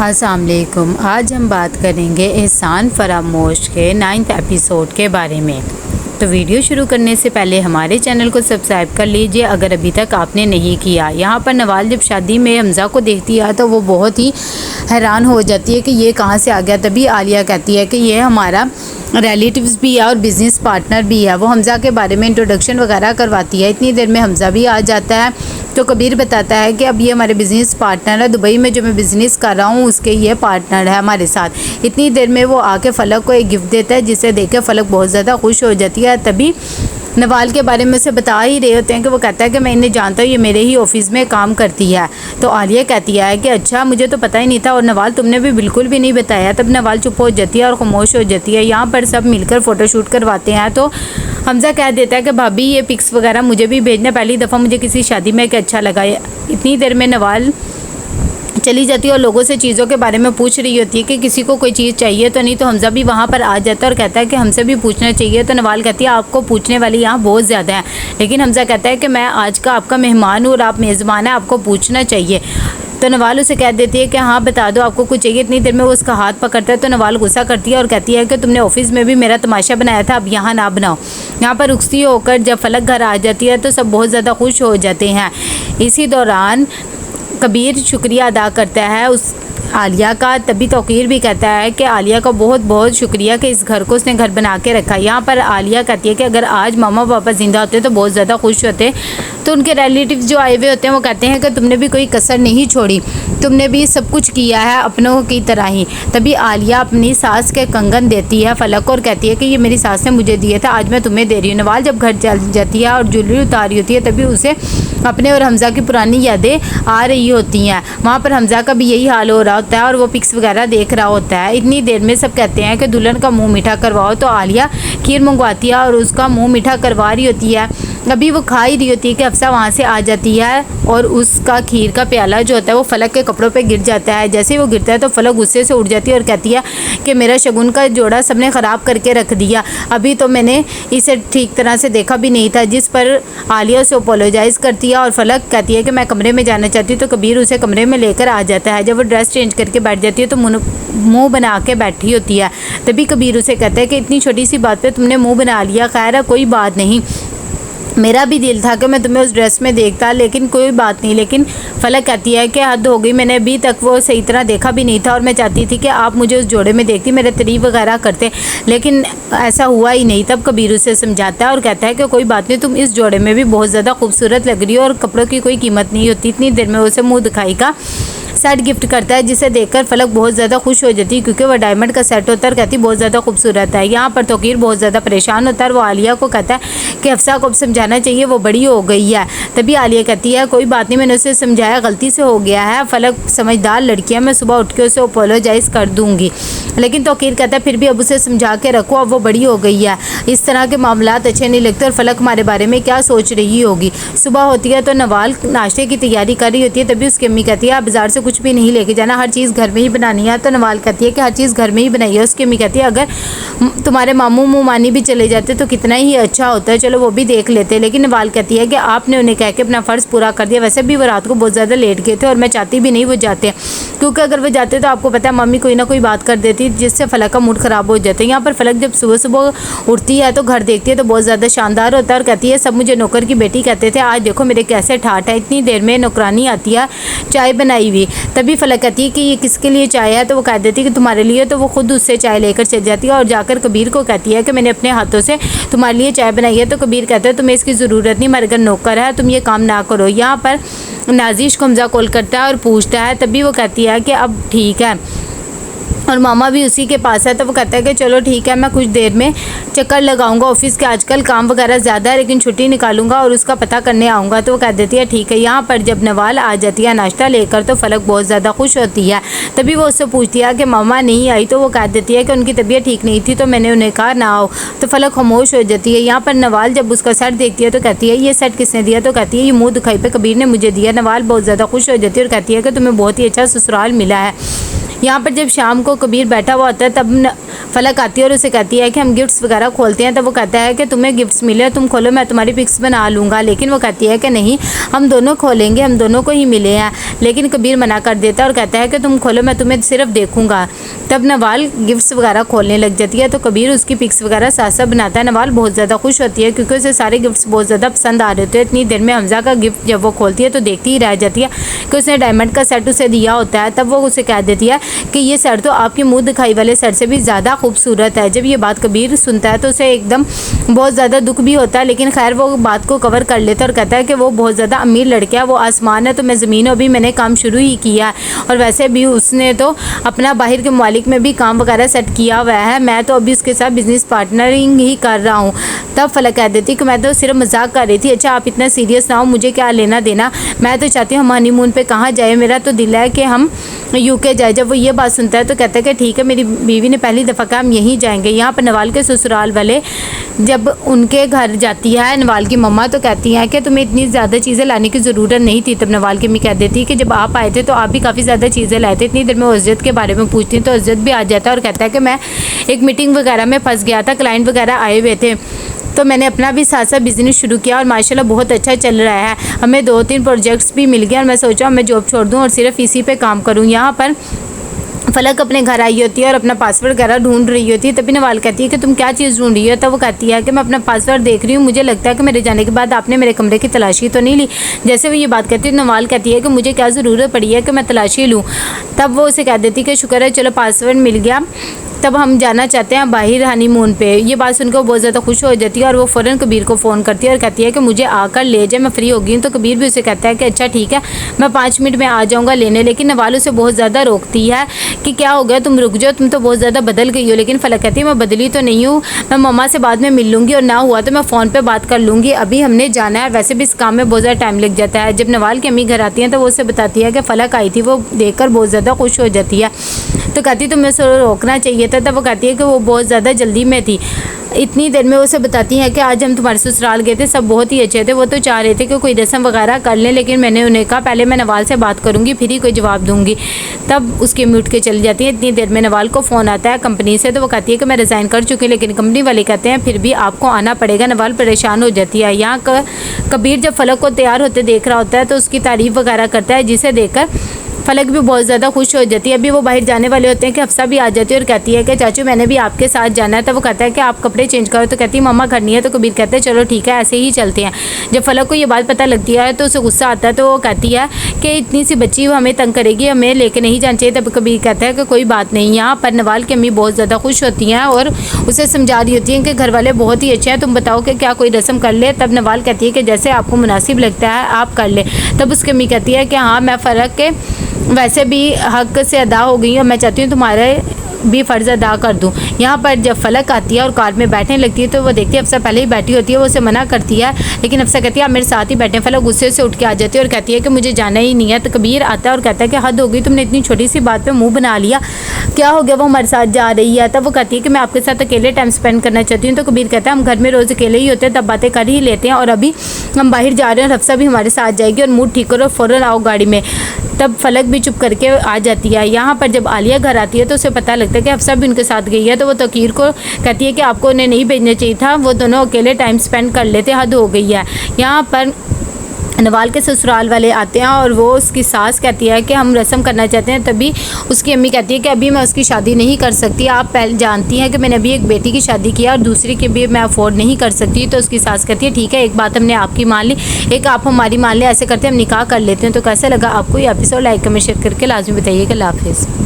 अस्सलाम वालेकुम। आज हम बात करेंगे एहसान फरामोश के 9th एपिसोड के बारे में। तो वीडियो शुरू करने से पहले हमारे चैनल को सब्सक्राइब कर लीजिए अगर अभी तक आपने नहीं किया। यहाँ पर नवाल जब शादी में हमज़ा को देखती है तो वो बहुत ही हैरान हो जाती है कि ये कहाँ से आ गया। तभी आलिया कहती है कि ये हमारा रिलेटिव्स भी है और बिज़नेस पार्टनर भी है। वो हमज़ा के बारे में इंट्रोडक्शन वगैरह करवाती है। इतनी देर में हमज़ा भी आ जाता है तो कबीर बताता है कि अब ये हमारे बिज़नेस पार्टनर है, दुबई में जो मैं बिज़नेस कर रहा हूँ उसके ये पार्टनर है हमारे साथ। इतनी देर में वो आके फ़लक को एक गिफ्ट देता है जिसे देख के फ़लक बहुत ज़्यादा खुश हो जाती है। तभी नवाल के बारे में से बता ही रहे होते हैं कि वो कहता है कि मैं इन्हें जानता हूँ, ये मेरे ही ऑफिस में काम करती है। तो आलिया कहती है कि अच्छा, मुझे तो पता ही नहीं था, और नवाल तुमने भी बिल्कुल भी नहीं बताया। तब नवाल चुप हो जाती है और खामोश हो जाती है। यहाँ पर सब मिलकर फ़ोटोशूट करवाते हैं तो हमज़ा कह देता है कि भाभी ये पिक्स वगैरह मुझे भी भेजना, पहली दफ़ा मुझे किसी शादी में अच्छा लगा। इतनी देर में नवाल चली जाती है और लोगों से चीज़ों के बारे में पूछ रही होती है कि किसी को कोई चीज़ चाहिए तो नहीं। तो हमज़ा भी वहाँ पर आ जाता है और कहता है कि हमसे भी पूछना चाहिए। तो नवाल कहती है आपको पूछने वाली यहाँ बहुत ज़्यादा है, लेकिन हमज़ा कहता है कि मैं आज का आपका मेहमान हूँ और आप मेज़बान हैं, आपको पूछना चाहिए। तो नवाल उसे कह देती है कि हाँ बता दो आपको कुछ चाहिए। इतनी देर में वो उसका हाथ पकड़ता है तो नवाल गुस्सा करती है और कहती है कि तुमने ऑफिस में भी मेरा तमाशा बनाया था, अब यहाँ ना बनाओ। यहाँ पर रुखसी होकर जब फ़लक घर आ जाती है तो सब बहुत ज़्यादा खुश हो जाते हैं। इसी दौरान कबीर शुक्रिया अदा करता है उस आलिया का। तभी तौकीर भी कहता है कि आलिया का बहुत बहुत शुक्रिया कि इस घर को उसने घर बना के रखा। यहाँ पर आलिया कहती है कि अगर आज मामा पापा ज़िंदा होते तो बहुत ज़्यादा खुश होते। तो उनके रिलेटिव्स जो आए हुए होते हैं वो कहते हैं कि तुमने भी कोई कसर नहीं छोड़ी, तुमने भी सब कुछ किया है अपनों की तरह ही। तभी आलिया अपनी सास के कंगन देती है फ़लक और कहती है कि ये मेरी सास ने मुझे दिए थे, आज मैं तुम्हें दे रही हूँ। नवाल जब घर चल जाती है और ज्वेलरी उतारी होती है तभी उसे अपने और हमज़ा की पुरानी यादें आ रही होती हैं। वहाँ पर हमज़ा का भी यही हाल हो रहा होता है और वो पिक्स वगैरह देख रहा होता है। इतनी देर में सब कहते हैं कि दुल्हन का मुंह मीठा करवाओ। तो आलिया खीर मंगवाती है और उसका मुंह मीठा करवा रही होती है। अभी वो खा ही रही होती है कि अफसा वहाँ से आ जाती है और उसका खीर का प्याला जो होता है वो फ़लक के कपड़ों पे गिर जाता है। जैसे ही वो गिरता है तो फ़लक गुस्से से उठ जाती है और कहती है कि मेरा शगुन का जोड़ा सबने ख़राब करके रख दिया, अभी तो मैंने इसे ठीक तरह से देखा भी नहीं था। जिस पर आलिया उसे अपोलोजाइज़ करती है और फ़लक कहती है कि मैं कमरे में जाना चाहती हूँ। तो कबीर उसे कमरे में लेकर आ जाता है। जब वो ड्रेस चेंज करके बैठ जाती है तो मुँह बना के बैठी होती है। तभी कबीर उसे कहता है कि इतनी छोटी सी बात पे तुमने मुँह बना लिया, खैर है कोई बात नहीं, मेरा भी दिल था कि मैं तुम्हें उस ड्रेस में देखता, लेकिन कोई बात नहीं। लेकिन फ़लक कहती है कि हद हो गई, मैंने अभी तक वो सही तरह देखा भी नहीं था और मैं चाहती थी कि आप मुझे उस जोड़े में देखती, मेरे तारीफ़ वगैरह करते, लेकिन ऐसा हुआ ही नहीं। तब कबीर उसे समझाता है और कहता है कि कोई बात नहीं, तुम इस जोड़े में भी बहुत ज़्यादा खूबसूरत लग रही हो और कपड़ों की कोई कीमत नहीं होती। इतनी देर में उसे मुँह दिखाई का सेट गिफ्ट करता है जिसे देखकर फ़लक बहुत ज़्यादा खुश हो जाती है क्योंकि वह डायमंड का सेट होता है और कहती बहुत ज़्यादा खूबसूरत है। यहाँ पर तौकीर बहुत ज़्यादा परेशान होता है और वो आलिया को कहता है कि अफसा को समझाना चाहिए, वो बड़ी हो गई है। तभी आलिया कहती है कोई बात नहीं, मैंने उसे समझाया, गलती से हो गया है, फ़लक समझदार लड़की है, मैं सुबह उठ के उसे अपोलोजाइज़ कर दूँगी। लेकिन तौकीर कहता है फिर भी अब उसे समझा के रखो, अब वो बड़ी हो गई है, इस तरह के मामलात अच्छे नहीं लगते और फ़लक हमारे बारे में क्या सोच रही होगी। सुबह होती है तो नवाल नाश्ते की तैयारी कर रही होती है। तभी उसकी अम्मी कहती है आप बाज़ार से कुछ भी नहीं लेके जाना, हर चीज़ घर में ही बनानी है। तो नवाल कहती है कि हर चीज़ घर में ही बनाई है। उसकी अम्मी कहती है अगर तुम्हारे मामू मुमानी भी चले जाते तो कितना ही अच्छा होता है, चलो वो भी देख लेते। लेकिन नवाल कहती है कि आपने उन्हें कह के अपना फ़र्ज़ पूरा कर दिया, वैसे भी वो रात को बहुत ज़्यादा लेट गए थे और मैं चाहती भी नहीं वो जाते, क्योंकि अगर वो जाते तो आपको पता है मम्मी कोई ना कोई बात कर देती जिससे फ़लक का मूड ख़राब हो जाता है। यहाँ पर फ़लक जब सुबह सुबह उठती है तो घर देखती है तो बहुत ज़्यादा शानदार होता है और कहती है सब मुझे नौकर की बेटी कहते थे, आज देखो मेरे कैसे ठाठ है। इतनी देर में नौकरानी आती है चाय बनाई हुई। तभी फ़लक कहती है कि ये किसके लिए चाय है, तो वो कह देती है कि तुम्हारे लिए। तो वो खुद उससे चाय लेकर चल जाती है और जाकर कबीर को कहती है कि मैंने अपने हाथों से तुम्हारे लिए चाय बनाई है। तो कबीर कहता है तुम्हें इसकी ज़रूरत नहीं, मेरे घर नौकर है, तुम ये काम ना करो। यहाँ पर नाजिश को हमज़ा कॉल करता है और पूछता है। तभी वो कहती है कि अब ठीक है और मामा भी उसी के पास है। तो वो कहता है कि चलो ठीक है, मैं कुछ देर में चक्कर लगाऊंगा ऑफिस के, आजकल काम वगैरह ज़्यादा है, लेकिन छुट्टी निकालूंगा और उसका पता करने आऊँगा। तो वो कह देती है ठीक है। यहाँ पर जब नवाल आ जाती है नाश्ता लेकर तो फ़लक बहुत ज़्यादा खुश होती है। तभी वो उससे पूछती है कि मामा नहीं आई, तो वो कह देती है कि उनकी तबीयत ठीक नहीं थी तो मैंने उन्हें कहा ना आओ। तो फ़लक खामोश हो जाती है। यहाँ पर नवाल जब उसका सेट देखती है तो कहती है ये सेट किसने दिया, तो कहती है ये मुँह दिखाई पे कबीर ने मुझे दिया। नवाल बहुत ज़्यादा खुश हो जाती है और कहती है कि तुम्हें बहुत ही अच्छा ससुराल मिला है। यहाँ पर जब शाम को कबीर बैठा हुआ होता है तब फलक आती है और उसे कहती है कि हम गिफ्ट्स वगैरह खोलते हैं। तो वो कहता है कि तुम्हें गिफ्ट्स मिले, तुम खोलो, मैं तुम्हारी पिक्स बना लूँगा। लेकिन वो कहती है कि नहीं, हम दोनों खोलेंगे, हम दोनों को ही मिले हैं। लेकिन कबीर मना कर देता है और कहता है कि तुम खोलो, मैं तुम्हें सिर्फ देखूंगा। तब नवाल गिफ्ट्स वगैरह खोलने लग जाती है तो कबीर उसकी पिक्स वगैरह साथ साथ बनाता है। नवाल बहुत ज़्यादा खुश होती है क्योंकि उसे सारे गिफ्ट्स बहुत ज़्यादा पसंद आ रहे होते हैं। इतनी देर में हमजा का गिफ्ट जब वो खोलती है तो देखती ही रह जाती है कि उसने डायमंड का सेट उसे दिया होता है। तब वो उसे कह देती है कि ये सेट तो आपके मुँह दिखाई वाले सेट से भी ज़्यादा खूबसूरत है। जब ये बात कबीर सुनता है तो उसे एकदम बहुत ज़्यादा दुख भी होता है, लेकिन खैर वो बात को कवर कर लेता है और कहता है कि वो बहुत ज़्यादा अमीर लड़का है, वो आसमान है तो मैं ज़मीन हूँ, अभी मैंने काम शुरू ही किया है और वैसे भी उसने तो अपना बाहर के मालिक में भी काम वगैरह सेट किया हुआ है, मैं तो अभी उसके साथ बिजनेस पार्टनरिंग ही कर रहा हूँ। तब फलक कह देती कि मैं तो सिर्फ मजाक कर रही थी। अच्छा आप इतना सीरियस ना हो, मुझे क्या लेना देना, मैं तो चाहती हूँ हम हनीमून पे कहाँ जाए, मेरा तो दिल है कि हम यूके जाए। जब वो ये बात सुनता है तो कहता है कि ठीक है, मेरी बीवी ने पहली दफ़ा कहा हम यहीं जाएंगे। यहाँ पर नवाल के ससुराल वाले जब उनके घर जाती है नवाल की मम्मा तो कहती हैं कि तुम्हें इतनी ज़्यादा चीज़ें लाने की ज़रूरत नहीं थी। तब नवाल की मम्मी कह देती है कि जब आप आए थे तो आप भी काफ़ी ज़्यादा चीज़ें लाए थे। इतनी देर में इज़्ज़त के बारे में पूछती हूँ तो इज़्ज़त भी आ जाता है और कहता है कि मैं एक मीटिंग वगैरह में फंस गया था, क्लाइंट वगैरह आए हुए थे, तो मैंने अपना भी साथ साथ बिज़नेस शुरू किया और माशाल्लाह बहुत अच्छा चल रहा है। हमें 2-3 प्रोजेक्ट्स भी मिल गए और मैं सोचा मैं जॉब छोड़ दूँ और सिर्फ इसी पे काम करूँ। यहाँ पर फलक अपने घर आई होती है और अपना पासवर्ड वगैरह ढूंढ रही होती है। तभी नवाल कहती है कि तुम क्या चीज़ ढूंढ रही हो। तब वो कहती है कि मैं अपना पासवर्ड देख रही हूँ, मुझे लगता है कि मेरे जाने के बाद आपने मेरे कमरे की तलाशी तो नहीं ली। जैसे वो ये बात कहती है नवाल कहती है कि मुझे क्या ज़रूरत पड़ी है कि मैं तलाशी लूँ। तब वो उसे कह देती कि शुक्र है चलो पासवर्ड मिल गया, तब हम जाना चाहते हैं बाहर हनीमून पे। ये बात सुनकर वो बहुत ज़्यादा खुश हो जाती है और वो फ़ौरन कबीर को फ़ोन करती है और कहती है कि मुझे आकर ले जाए, मैं फ्री हो गई हूँ। तो कबीर भी उसे कहता है कि अच्छा ठीक है, मैं 5 मिनट में आ जाऊँगा लेने। लेकिन नवाल उसे बहुत ज़्यादा रोकती है कि क्या हो गया, तुम रुक जाओ, तुम तो बहुत ज़्यादा बदल गई हो। लेकिन फलक कहती है मैं बदली तो नहीं हूँ, मैं मम्मा से बाद में मिल लूँगी और ना हुआ तो मैं फ़ोन पर बात कर लूँगी, अभी हमने जाना है, वैसे भी इस काम में बहुत ज़्यादा टाइम लग जाता है। जब नवाल की अम्मी घर आती हैं तो वो उसे बताती है कि फलक आई थी, वो देखकर बहुत ज़्यादा खुश हो जाती है। तो कहती तुम्हें उसे रोकना चाहिए था। तब वो कहती है कि वो बहुत ज़्यादा जल्दी में थी। इतनी देर में उसे बताती हैं कि आज हम तुम्हारे ससुराल गए थे, सब बहुत ही अच्छे थे, वो तो चाह रहे थे कि कोई रस्म वगैरह कर लें, लेकिन मैंने उन्हें कहा पहले मैं नवाल से बात करूंगी फिर ही कोई जवाब दूंगी। तब उसकी म्यूट के चली जाती है। इतनी देर में नवाल को फ़ोन आता है कंपनी से, तो वो कहती है कि मैं रिज़ाइन कर चुकी हूँ, लेकिन कंपनी वाले कहते हैं फिर भी आपको आना पड़ेगा। नवाल परेशान हो जाती है। यहाँ कबीर जब फलक को तैयार होते देख रहा होता है तो उसकी तारीफ़ वगैरह करता है, जिसे देखकर फलक भी बहुत ज़्यादा खुश हो जाती है। अभी वो बाहर जाने वाले होते हैं कि हफ्सा भी आ जाती है और कहती है कि चाचू मैंने भी आपके साथ जाना है। तो वो कहता है कि आप कपड़े चेंज करो। तो कहती है मम्मा घर नहीं है। तो कबीर कहते हैं चलो ठीक है ऐसे ही चलते हैं। जब फलक को ये बात पता लगती है तो उसे गुस्सा आता है, तो वो कहती है कि इतनी सी बच्ची वो हमें तंग करेगी, हमें लेके नहीं जाना चाहिए। तब कबीर कहता है कि कोई बात नहीं। यहाँ पर नवाल की अम्मी बहुत ज़्यादा खुश होती हैं और उसे समझा रही होती हैं कि घर वाले बहुत ही अच्छे हैं, तुम बताओ कि क्या कोई रस्म कर ले। तब नवाल कहती है कि जैसे आपको मुनासिब लगता है आप कर ले। तब उसकी अम्मी कहती है कि हाँ मैं फ़र्क के वैसे भी हक से अदा हो गई और मैं चाहती हूँ तुम्हारे भी फ़र्ज़ अदा कर दूँ। यहाँ पर जब फलक आती है और कार में बैठने लगती है तो वो देखती है अफसर पहले ही बैठी होती है, वो उसे मना करती है, लेकिन अफसर कहती है आप मेरे साथ ही बैठे। फलक गुस्से से उठ के आ जाती है और कहती है कि मुझे जाना ही नहीं है। तो कबीर आता है और कहता है कि हद हो गई, तुमने इतनी छोटी सी बात पे मुंह बना लिया, क्या हो गया, वो हमारे साथ जा रही है। तब वो कहती है कि मैं आपके साथ अकेले टाइम स्पेंड करना चाहती हूँ। तो कबीर कहता है हम घर में रोज़ अकेले ही होते हैं, तब बातें कर ही लेते हैं और अभी हम बाहर जा रहे हैं और अफसर भी हमारे साथ जाएगी और मूड ठीक करो, फ़ौरन आओ गाड़ी में। तब फलक भी चुप करके आ जाती है। यहाँ पर जब आलिया घर आती है तो उसे पता लगता है कि अफसर भी उनके साथ गई है। तो वो तकीर को कहती है कि आपको उन्हें नहीं भेजना चाहिए था, वो दोनों अकेले टाइम स्पेंड कर लेते, हद हो गई है। यहाँ पर नवाल के ससुराल वाले आते हैं और वो उसकी सास कहती है कि हम रस्म करना चाहते हैं। तभी उसकी अम्मी कहती है कि अभी मैं उसकी शादी नहीं कर सकती, आप पहले जानती हैं कि मैंने अभी एक बेटी की शादी किया और दूसरी की भी मैं अफोर्ड नहीं कर सकती। तो उसकी सास कहती है ठीक है, एक बात हमने आपकी मान ली, एक आप हमारी मान लें, ऐसे करते हम निकाह कर लेते हैं। तो कैसा लगा आपको ये एपिसोड, लाइक कमेंट शेयर करके लाजमी बताइएगा। अल्लाह हाफिज़।